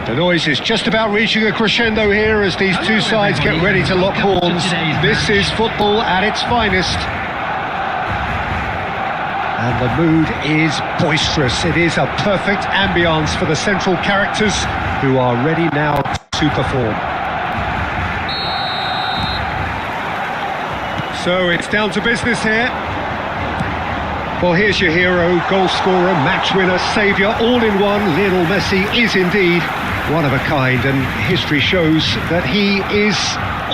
The noise is just about reaching a crescendo here as these two sides get ready to lock horns. This is football at its finest. And the mood is boisterous. It is a perfect ambience for the central characters who are ready now to perform. So it's down to business here. Well, here's your hero, goal scorer, match winner, saviour, all in one. Lionel Messi is indeed one of a kind, and history shows that he is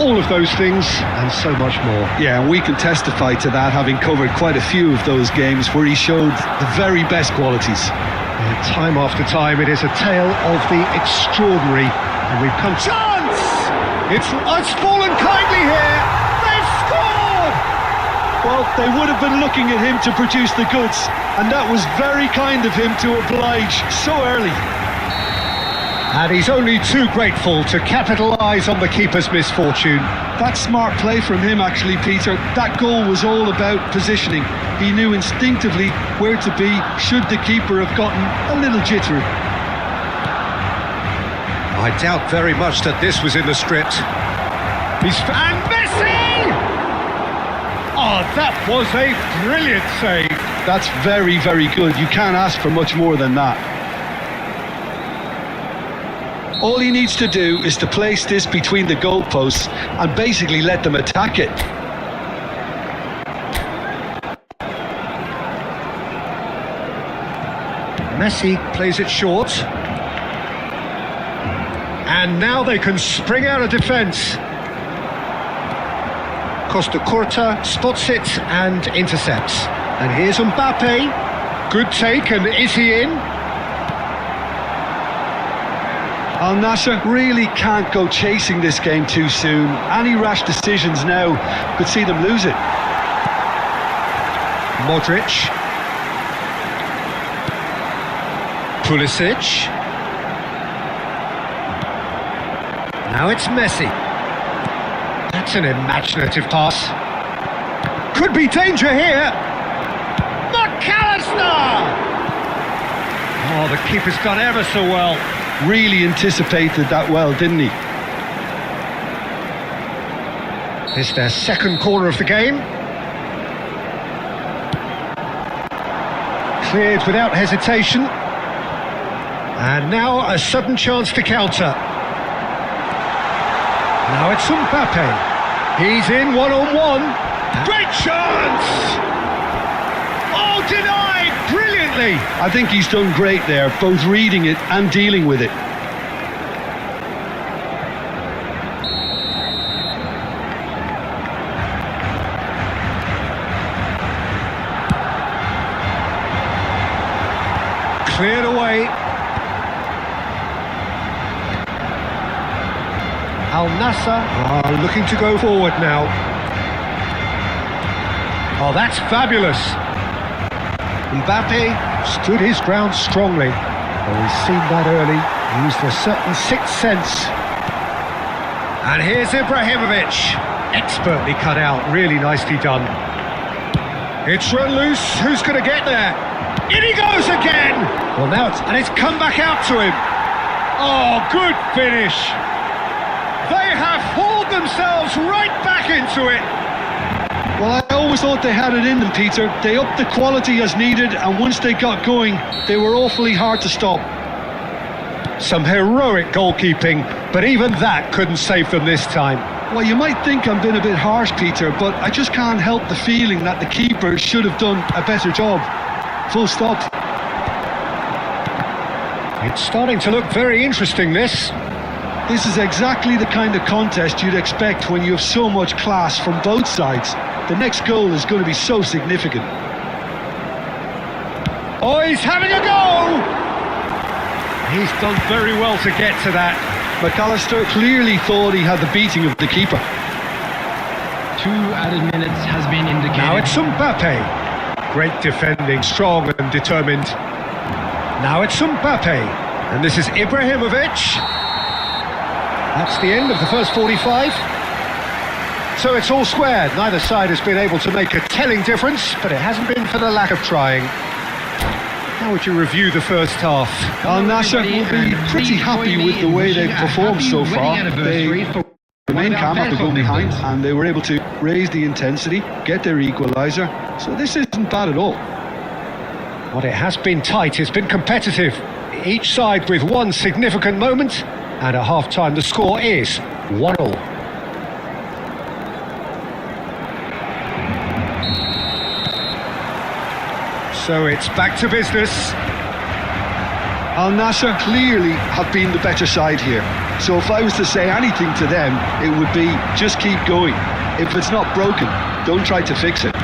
all of those things and so much more. Yeah, and we can testify to that, having covered quite a few of those games where he showed the very best qualities. And time after time, it is a tale of the extraordinary, and we've come... Chance! It's fallen kindly here. They've scored! Well, they would have been looking at him to produce the goods, and that was very kind of him to oblige so early. And he's only too grateful to capitalise on the keeper's misfortune. That's smart play from him, actually, Peter. That goal was all about positioning. He knew instinctively where to be should the keeper have gotten a little jittery. I doubt very much that this was in the script. And Messi! Oh, that was a brilliant save. That's very, very good. You can't ask for much more than that. All he needs to do is to place this between the goalposts and basically let them attack it. Messi plays it short. And now they can spring out of defence. Costa Curta spots it and intercepts. And here's Mbappe. Good take, and is he in? Al Nassr really can't go chasing this game too soon. Any rash decisions now could see them lose it. Modric. Pulisic. Now it's Messi. That's an imaginative pass. Could be danger here. McAllister! Oh, the keeper's done ever so well. Really anticipated that well, didn't he? It's their second corner of the game. Cleared without hesitation. And now a sudden chance to counter. Now it's Mbappe. He's in one-on-one. Great chance! Oh, denied brilliantly! I think he's done great there, both reading it and dealing with it. Cleared away. Al Nassr are looking to go forward now. Oh, that's fabulous. Mbappe stood his ground strongly. Well, we've seen that early. Used a certain sixth sense. And here's Ibrahimovic. Expertly cut out. Really nicely done. It's run loose. Who's going to get there? In he goes again! Well, now it's come back out to him. Oh, good finish. They have hauled themselves right back into it. Well, I always thought they had it in them, Peter. They upped the quality as needed, and once they got going, they were awfully hard to stop. Some heroic goalkeeping, but even that couldn't save them this time. Well, you might think I'm being a bit harsh, Peter, but I just can't help the feeling that the keeper should have done a better job. Full stop. It's starting to look very interesting, this. This is exactly the kind of contest you'd expect when you have so much class from both sides. The next goal is going to be so significant. Oh, he's having a go! He's done very well to get to that. McAllister clearly thought he had the beating of the keeper. 2 added minutes has been indicated. Now it's Mbappe. Great defending, strong and determined. Now it's Mbappe. And this is Ibrahimovic. That's the end of the first 45. So it's all square. Neither side has been able to make a telling difference, but it hasn't been for the lack of trying. how would you review the first half? Al Nassr will be pretty happy with the way they've performed so far. They remain calm after going behind, and they were able to raise the intensity, get their equaliser. So this isn't bad at all. Well, it has been tight, it's been competitive. Each side with one significant moment, and at half-time the score is 1-1. So it's back to business. Al Nassr clearly have been the better side here. So if I was to say anything to them, it would be just keep going. If it's not broken, don't try to fix it.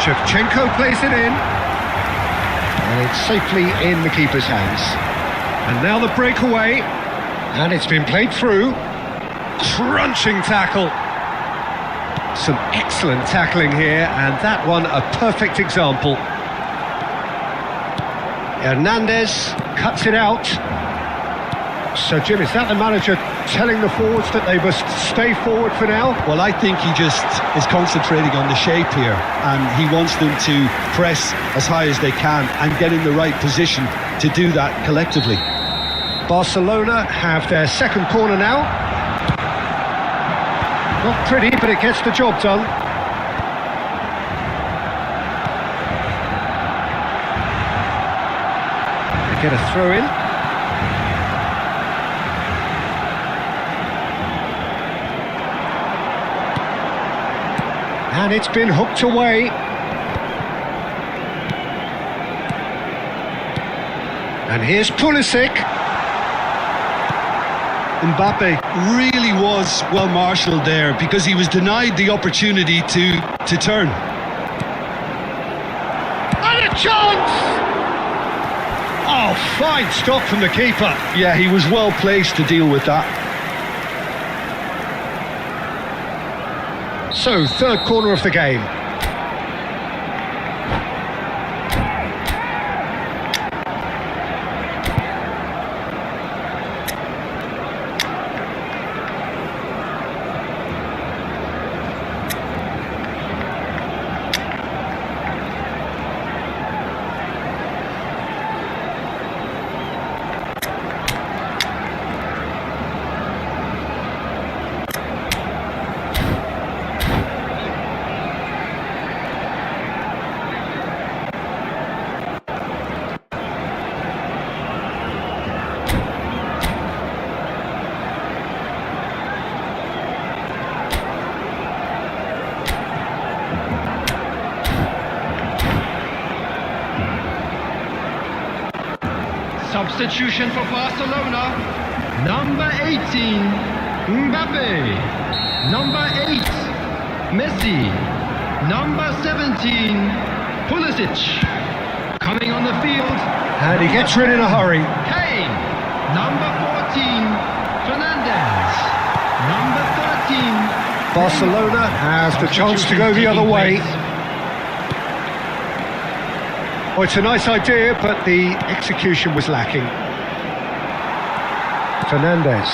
Shevchenko plays it in, and it's safely in the keeper's hands. And now the breakaway, and it's been played through. Crunching tackle. Some excellent tackling here, and that one a perfect example. Hernandez cuts it out. So Jim, is that the manager telling the forwards that they must stay forward for now? Well, I think he just is concentrating on the shape here, and he wants them to press as high as they can and get in the right position to do that collectively. Barcelona have their second corner now. Not pretty, but it gets the job done. They get a throw in. And it's been hooked away. And here's Pulisic. Mbappe really was well marshalled there because he was denied the opportunity to turn. And a chance! Oh, fine stop from the keeper. Yeah, he was well placed to deal with that. So, third corner of the game. Substitution for Barcelona. Number 18, Mbappe. Number 8, Messi. Number 17, Pulisic. Coming on the field. And he gets rid in a hurry. Kane. Number 14, Fernandez. Number 13. Barcelona has the chance to go the other way. Well, it's a nice idea, but the execution was lacking. Fernandez.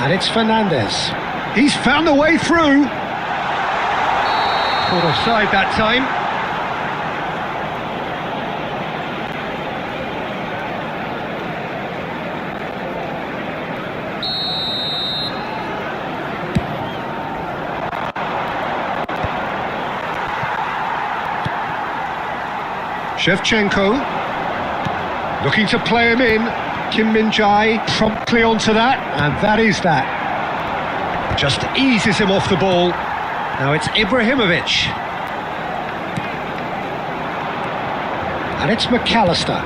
And it's Fernandez. He's found a way through. Caught offside that time. Shevchenko looking to play him in. Kim Min-jae promptly onto that, and that is that. Just eases him off the ball. Now it's Ibrahimovic. And it's McAllister.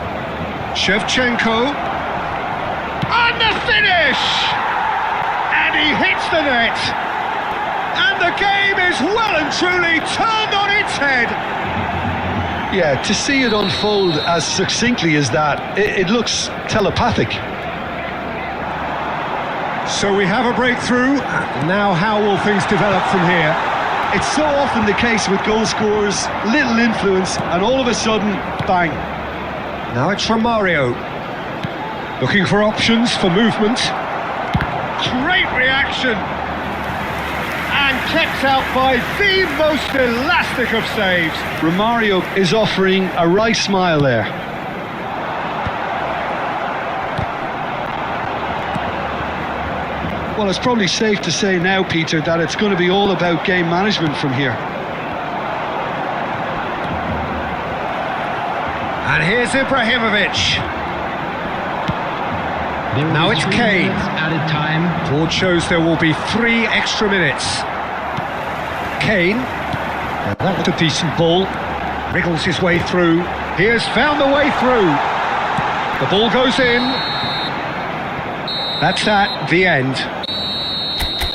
Shevchenko. And the finish! And he hits the net. And the game is well and truly turned on its head. Yeah, to see it unfold as succinctly as that, it looks telepathic. So we have a breakthrough. Now how will things develop from here? It's so often the case with goal scorers, little influence, and all of a sudden, bang. Now it's from Mario. Looking for options for movement. great reaction. And kept out by the most elastic of saves. Romario is offering a right smile there. Well, it's probably safe to say now, Peter, that it's going to be all about game management from here. And here's Ibrahimovic. Now it's Kane. Added time. Board shows there will be 3 extra minutes. Kane. Now that was a decent ball. Wriggles his way through. He has found the way through. The ball goes in. That's that, the end.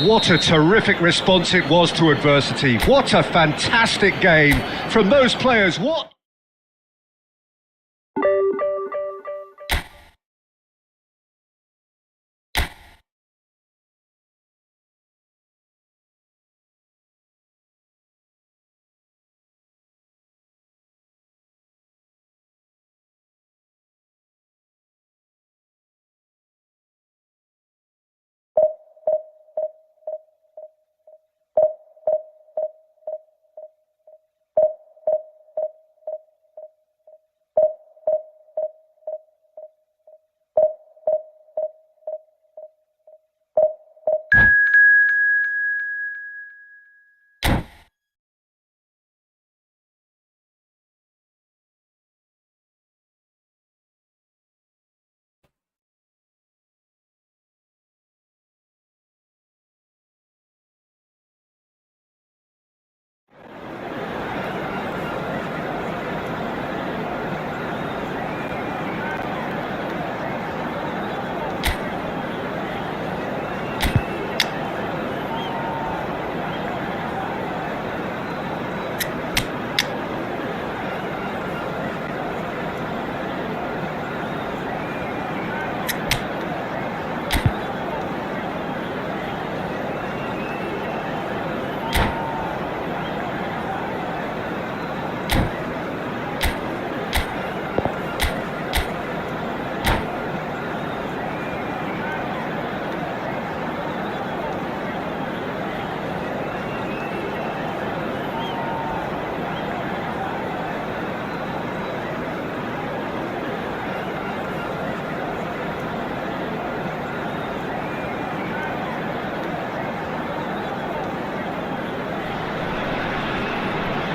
What a terrific response it was to adversity. What a fantastic game from those players. What?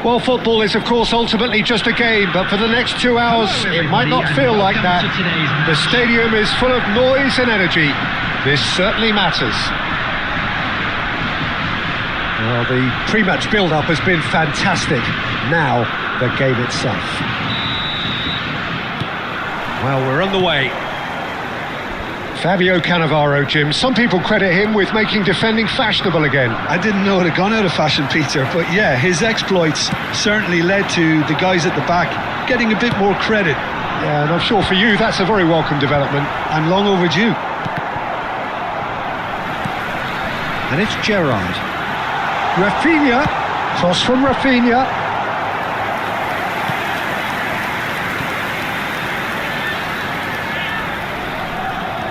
Well, football is, of course, ultimately just a game, but for the next 2 hours, it might not feel like that. The stadium is full of noise and energy. This certainly matters. Well, the pre-match build-up has been fantastic. Now, the game itself. Well, we're on the way. Fabio Cannavaro, Jim. Some people credit him with making defending fashionable again. I didn't know it had gone out of fashion, Peter, but yeah, his exploits certainly led to the guys at the back getting a bit more credit. Yeah, and I'm sure for you that's a very welcome development. And long overdue. And it's Gerrard. Rafinha, cross from Rafinha.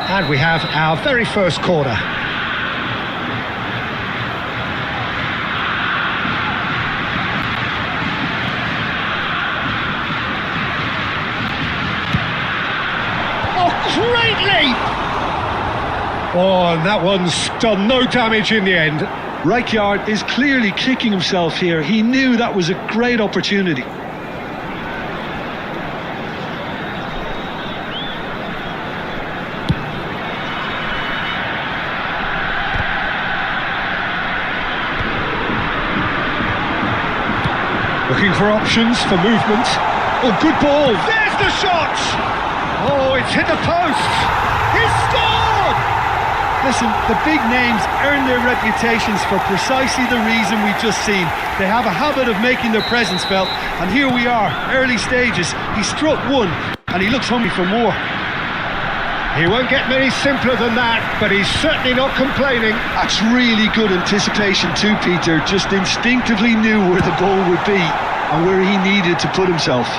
And we have our very first corner. Oh, great leap! Oh, and that one's done no damage in the end. Rijkaard is clearly kicking himself here. He knew that was a great opportunity. Looking for options, for movement. Oh, good ball. There's the shot! Oh, it's hit the post. He's scored! Listen, the big names earn their reputations for precisely the reason we've just seen. They have a habit of making their presence felt, and here we are, early stages. He struck one, and he looks hungry for more. He won't get many simpler than that, but he's certainly not complaining. That's really good anticipation too, Peter. Just instinctively knew where the ball would be and where he needed to put himself.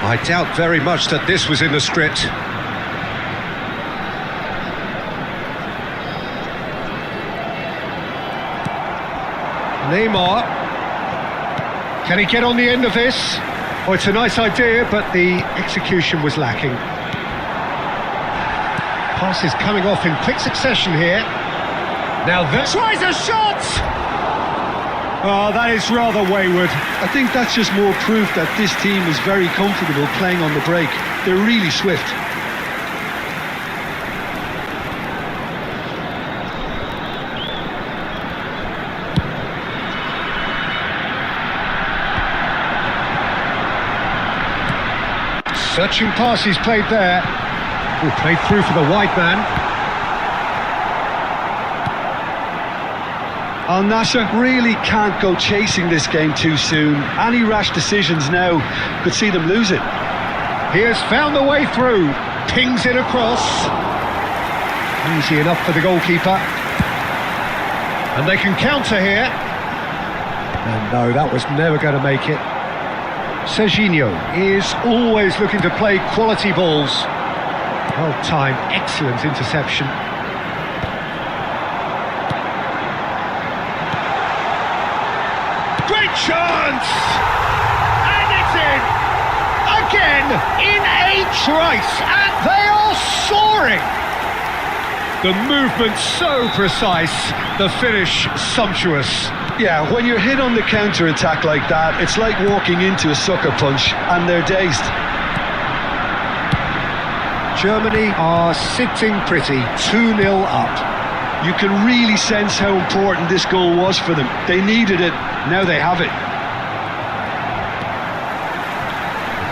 I doubt very much that this was in the script. Neymar. Can he get on the end of this? Oh, it's a nice idea, but the execution was lacking. Pass is coming off in quick succession here. Now this tries a shot! Oh, that is rather wayward. I think that's just more proof that this team is very comfortable playing on the break. They're really swift. Searching pass he's played there. Oh, played through for the wide man. Al Nassr really can't go chasing this game too soon. Any rash decisions now could see them lose it. He has found the way through. Pings it across. Easy enough for the goalkeeper. And they can counter here. And no, that was never going to make it. Serginho is always looking to play quality balls. Well timed, excellent interception. Great chance! And it's in! Again, in a trice, and they are soaring! The movement so precise, the finish sumptuous. Yeah, when you're hit on the counter-attack like that, it's like walking into a sucker punch, and they're dazed. Germany are sitting pretty, 2-0 up. You can really sense how important this goal was for them. They needed it, now they have it.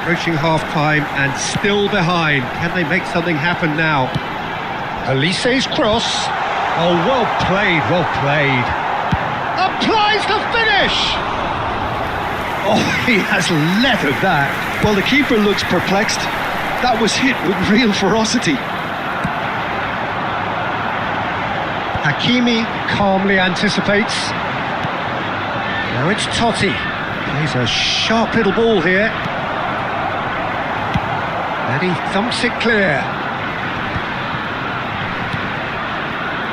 Approaching half-time and still behind. Can they make something happen now? Elise's cross. Oh, well played, well played. Applies the finish! Oh, he has leathered that. Well, the keeper looks perplexed. That was hit with real ferocity. Hakimi calmly anticipates. Now it's Totti. Plays a sharp little ball here. And he thumps it clear.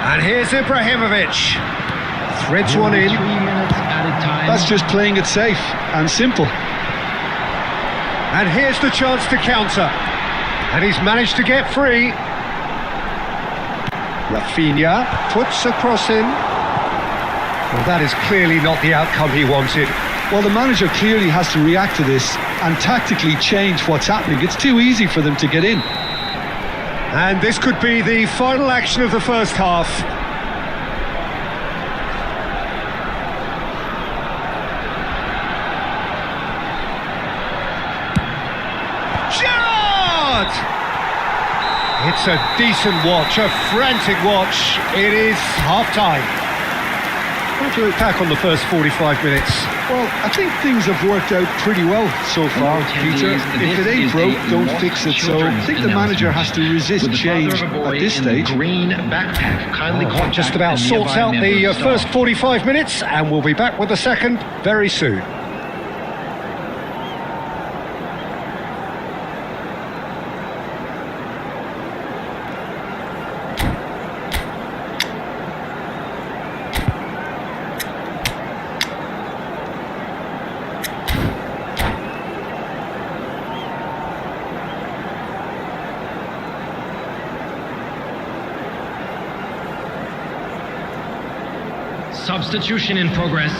And here's Ibrahimovic. Threads one in. 3 minutes at a time. That's just playing it safe and simple. And here's the chance to counter. And he's managed to get free. Rafinha puts a cross in. Well, that is clearly not the outcome he wanted. Well, the manager clearly has to react to this and tactically change what's happening. It's too easy for them to get in. And this could be the final action of the first half. Gerrard! It's a decent watch, a frantic watch. It is half-time. How do you look back on the first 45 minutes? Well, I think things have worked out pretty well so far, Peter. If it ain't broke, don't fix it. So I think the manager has to resist change at this stage. Green backpack. Kindly That just about sorts out the first 45 minutes, and we'll be back with the second very soon. Substitution in progress.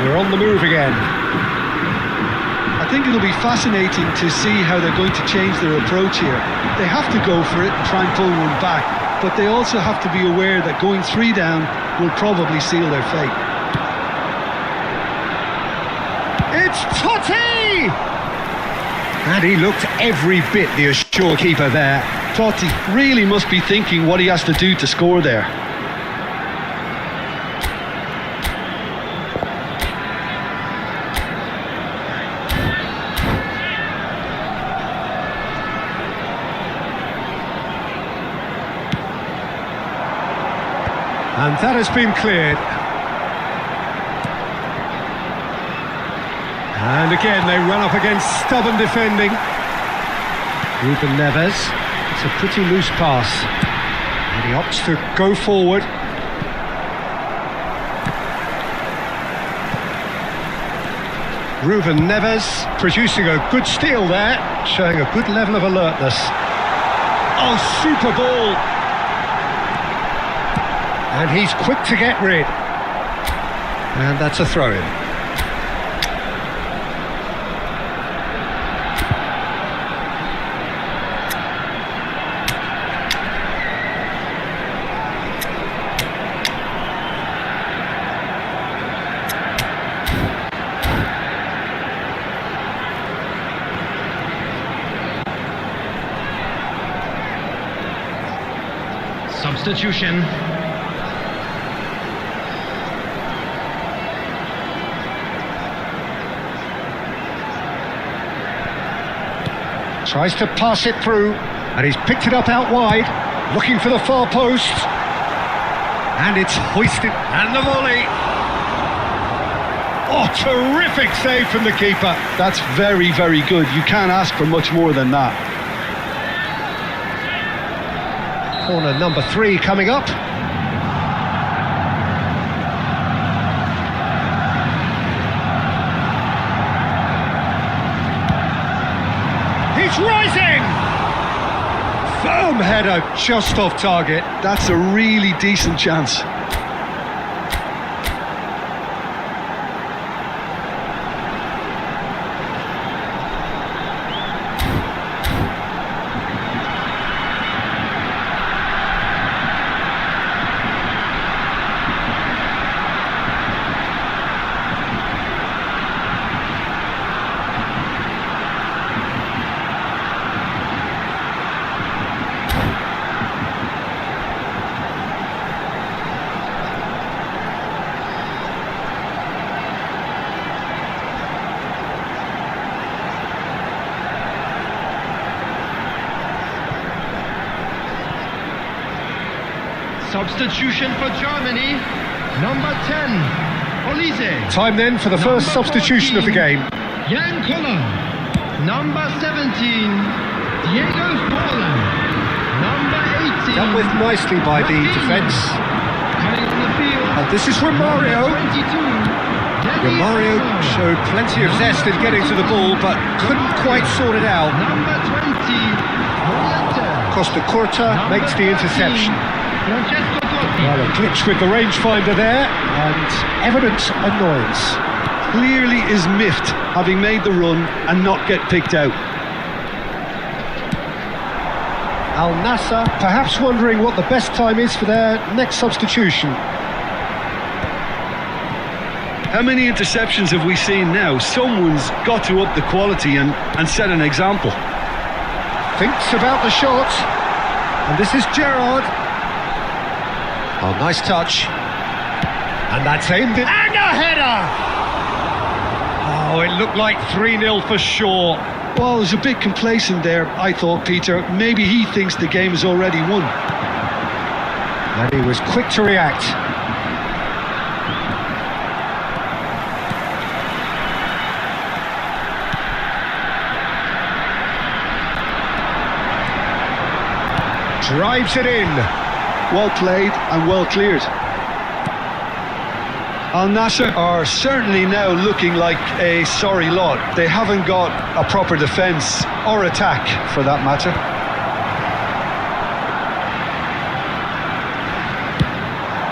We're on the move again. I think it'll be fascinating to see how they're going to change their approach here. They have to go for it and try and pull one back, but they also have to be aware that going 3 down will probably seal their fate. It's Totti! And he looked every bit the assured keeper there. Totti really must be thinking what he has to do to score there. And that has been cleared. And again, they run up against stubborn defending. Ruben Neves. It's a pretty loose pass. And he opts to go forward. Ruben Neves producing a good steal there, showing a good level of alertness. Oh, super ball! And he's quick to get rid. And that's a throw-in. Substitution. Tries to pass it through, and he's picked it up out wide, looking for the far post. And it's hoisted, and the volley. Oh, terrific save from the keeper. That's very, very good. You can't ask for much more than that. Corner number 3 coming up. He's rising! Firm header just off target. That's a really decent chance. Substitution for Germany. Number 10, Olise. Time then for the first substitution of the game. Jan Koller. Number 17, Diego Forlan. Number 18. Dealt with nicely by the defence. Coming on the field. And this is Romario. Number 22. Romario showed plenty of zest in getting to the ball, but couldn't quite sort it out. Number 20, Morata. Costa Curta makes the interception. Francesco Totti. Well, a glitch with the rangefinder there, and evident annoyance. Clearly is miffed, having made the run and not get picked out. Al Nassr perhaps wondering what the best time is for their next substitution. How many interceptions have we seen now? Someone's got to up the quality and set an example. Thinks about the shot, and this is Gerrard. Oh, nice touch. And that's aimed in. And a header! Oh, it looked like 3-0 for sure. Well, it was a bit complacent there, I thought, Peter. Maybe he thinks the game is already won. And he was quick to react. Drives it in. Well played and well cleared. Al Nassr are certainly now looking like a sorry lot. They haven't got a proper defence or attack, for that matter.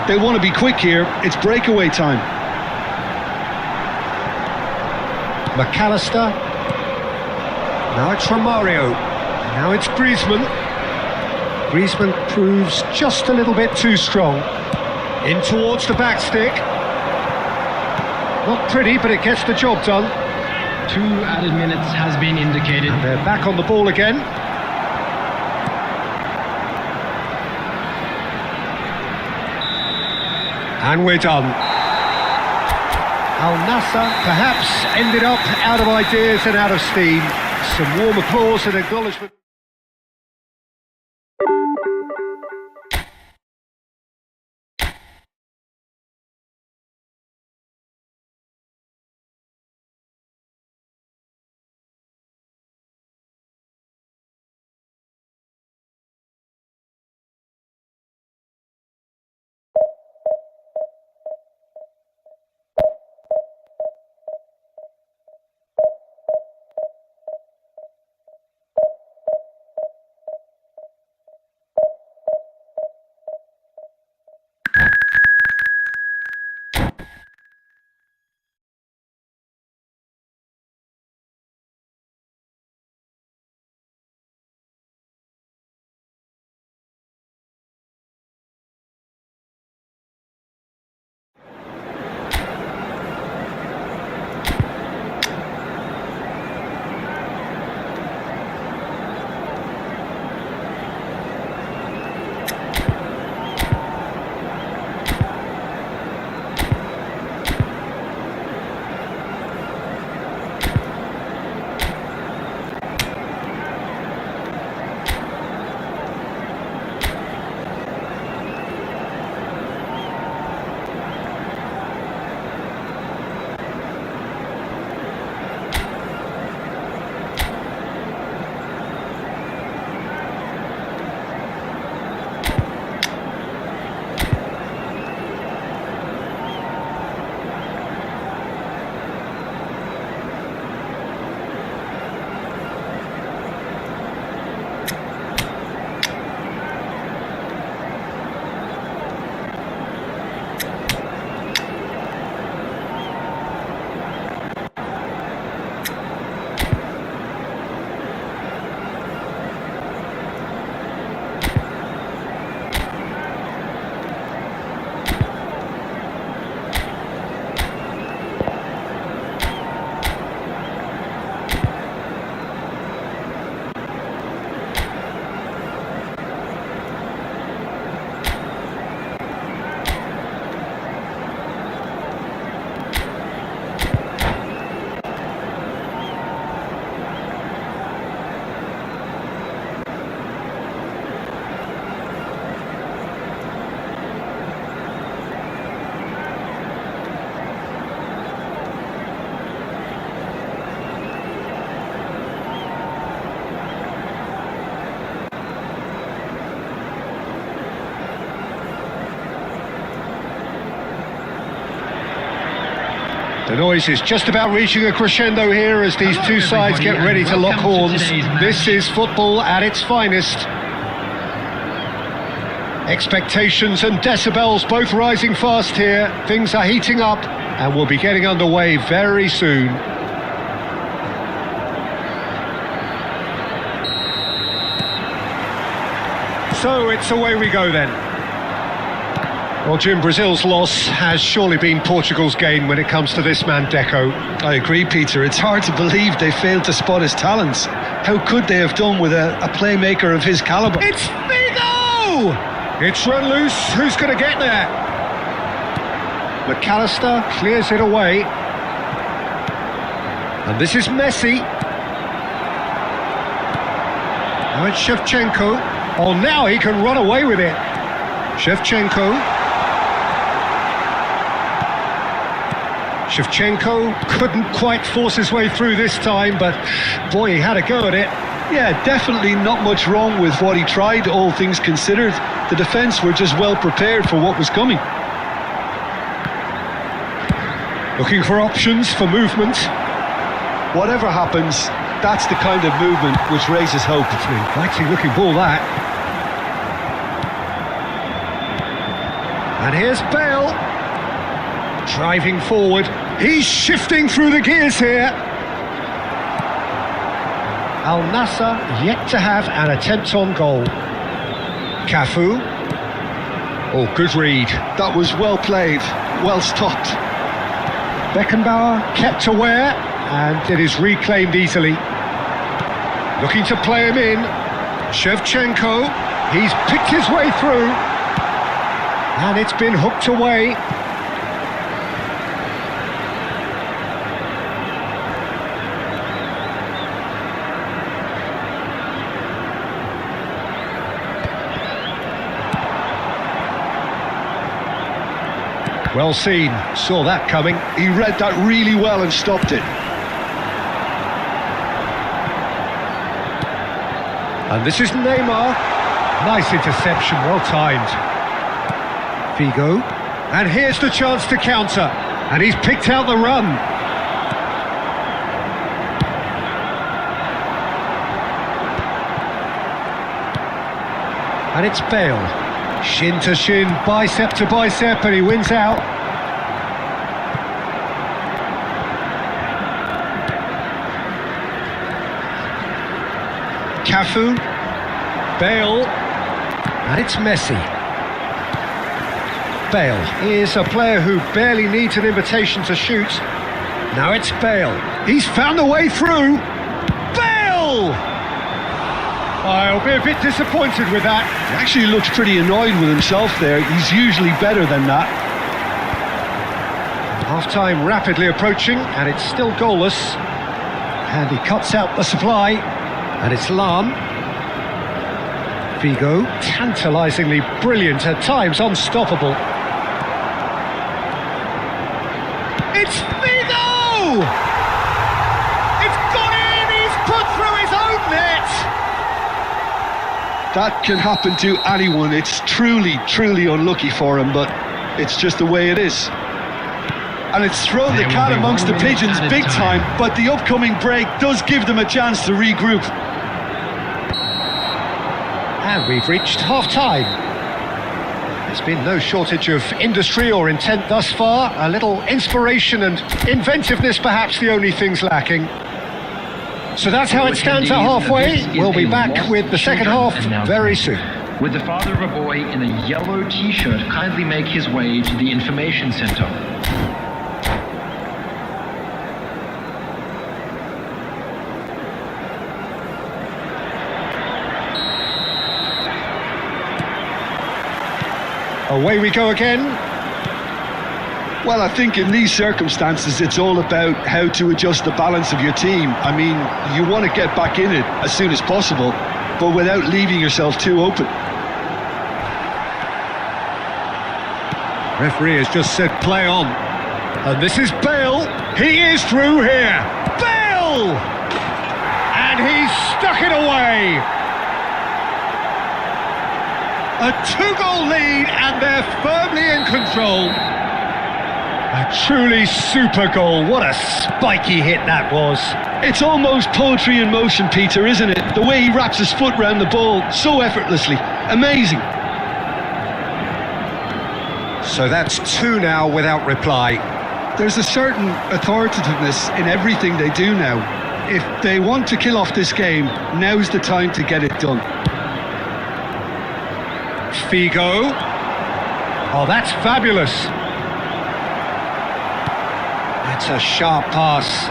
They want to be quick here. It's breakaway time. McAllister. Now it's Romario. Now it's Griezmann. Griezmann proves just a little bit too strong. In towards the back stick. Not pretty, but it gets the job done. 2 added minutes has been indicated. And they're back on the ball again. And we're done. Al Nassr perhaps ended up out of ideas and out of steam. Some warm applause and acknowledgement. The noise is just about reaching a crescendo here as these two sides get ready to lock horns. This is football at its finest. Expectations and decibels both rising fast here. Things are heating up and we'll be getting underway very soon. So it's away we go then. Well, Jim, Brazil's loss has surely been Portugal's gain when it comes to this man Deco. I agree, Peter. It's hard to believe they failed to spot his talents. How could they have done with a playmaker of his calibre? It's Figo! It's run loose. Who's going to get there? McAllister clears it away. And this is Messi. Now it's Shevchenko. Oh, now he can run away with it. Shevchenko couldn't quite force his way through this time, but boy, he had a go at it. Yeah, definitely not much wrong with what he tried, all things considered. The defence were just well prepared for what was coming. Looking for options for movement. Whatever happens, that's the kind of movement which raises hope. It's an inviting looking ball, that. And here's Bale, driving forward. He's shifting through the gears here. Al Nassr yet to have an attempt on goal. Cafu. Oh, good read. That was well played, well stopped. Beckenbauer kept aware, and it is reclaimed easily. Looking to play him in. Shevchenko, he's picked his way through. And it's been hooked away. Well seen, saw that coming. He read that really well and stopped it. And this is Neymar. Nice interception, well timed. Figo, and here's the chance to counter, and he's picked out the run. And it's Bale, shin to shin, bicep to bicep, and he wins out. Cafu, Bale, and it's Messi. Bale is a player who barely needs an invitation to shoot. Now it's Bale. He's found a way through. Bale! I'll be a bit disappointed with that. He actually looks pretty annoyed with himself there. He's usually better than that. Half-time rapidly approaching, and it's still goalless. And he cuts out the supply, and it's Lam. Figo, tantalisingly brilliant, at times unstoppable. It's Figo! It's gone in! He's put through his own net! That can happen to anyone. It's truly, truly unlucky for him, but it's just the way it is. And it's thrown the cat amongst the pigeons big time, but the upcoming break does give them a chance to regroup. And we've reached half-time. There's been no shortage of industry or intent thus far. A little inspiration and inventiveness, perhaps the only things lacking. So that's how it stands at halfway. We'll be back with the second half very soon. Would the father of a boy in a yellow t-shirt kindly make his way to the information center? Away we go again. Well, I think in these circumstances, it's all about how to adjust the balance of your team. I mean, you want to get back in it as soon as possible, but without leaving yourself too open. Referee has just said play on. And this is Bale. He is through here. Bale! And he's stuck it away. A 2-goal lead, and they're firmly in control. A truly super goal. What a spiky hit that was. It's almost poetry in motion, Peter, isn't it? The way he wraps his foot round the ball so effortlessly. Amazing. So that's two now without reply. There's a certain authoritativeness in everything they do now. If they want to kill off this game, now's the time to get it done. Figo. Oh, that's fabulous. That's a sharp pass.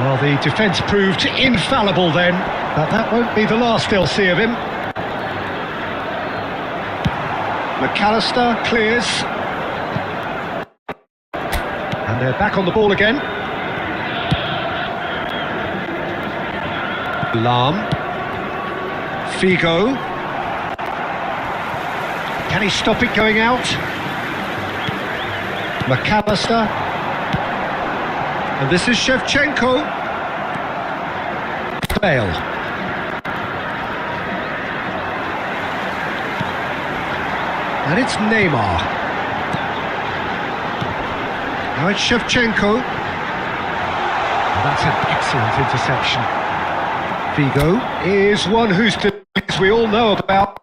Well, the defence proved infallible then, but that won't be the last they'll see of him. McAllister clears. And they're back on the ball again. Lahm. Figo. Can he stop it going out? McAllister. And this is Shevchenko. Bale. And it's Neymar. Now it's Shevchenko. That's an excellent interception. Figo is one whose as we all know about.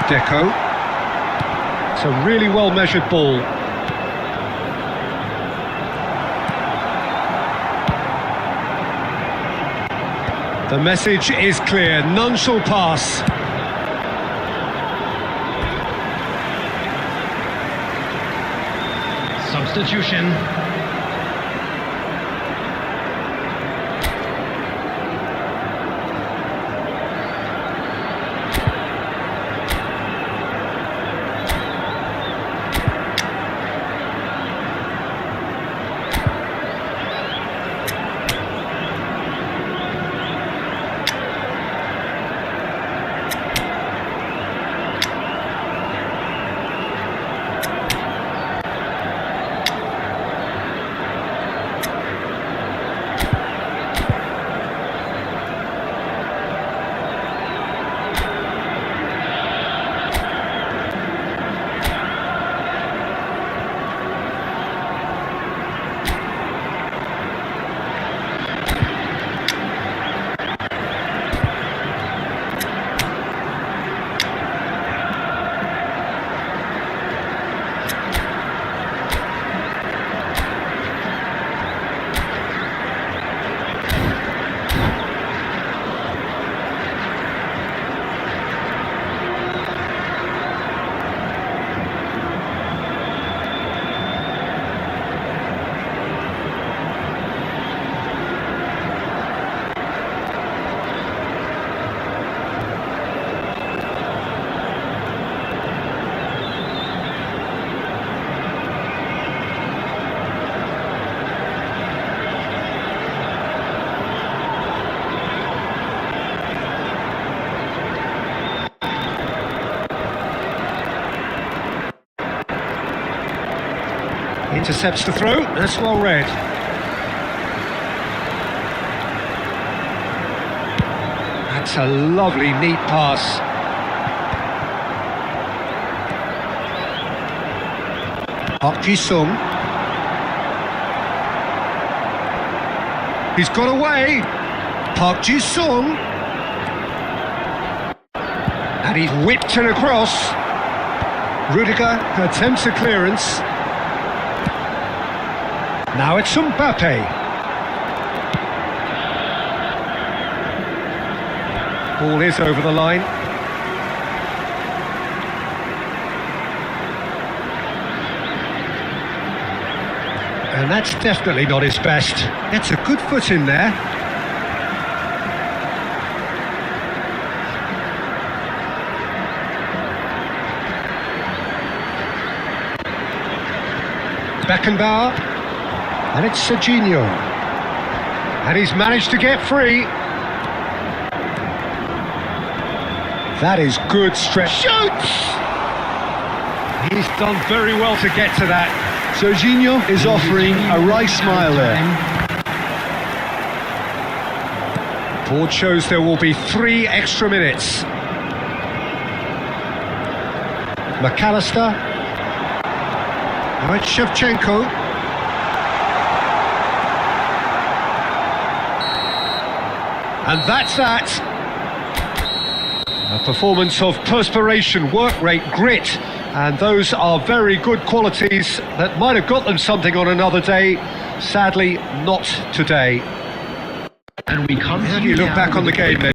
Deco. It's a really well measured ball. The message is clear, none shall pass. Substitution. Intercepts the throw, that's well read. That's a lovely, neat pass. Park Ji-sung. He's got away. Park Ji-sung. And he's whipped it across. Rudiger attempts a clearance. Now it's Mbappe. Ball is over the line. And that's definitely not his best. Gets a good foot in there. Beckenbauer. And it's Serginho. And he's managed to get free. That is good stretch. Shoots! He's done very well to get to that. Serginho is offering a wry smile there. Board shows there will be 3 extra minutes. McAllister. Now it's Shevchenko. And that's that. A performance of perspiration, work rate, grit, and those are very good qualities that might have got them something on another day. Sadly, not today. And we come How to do you look now back on the game then?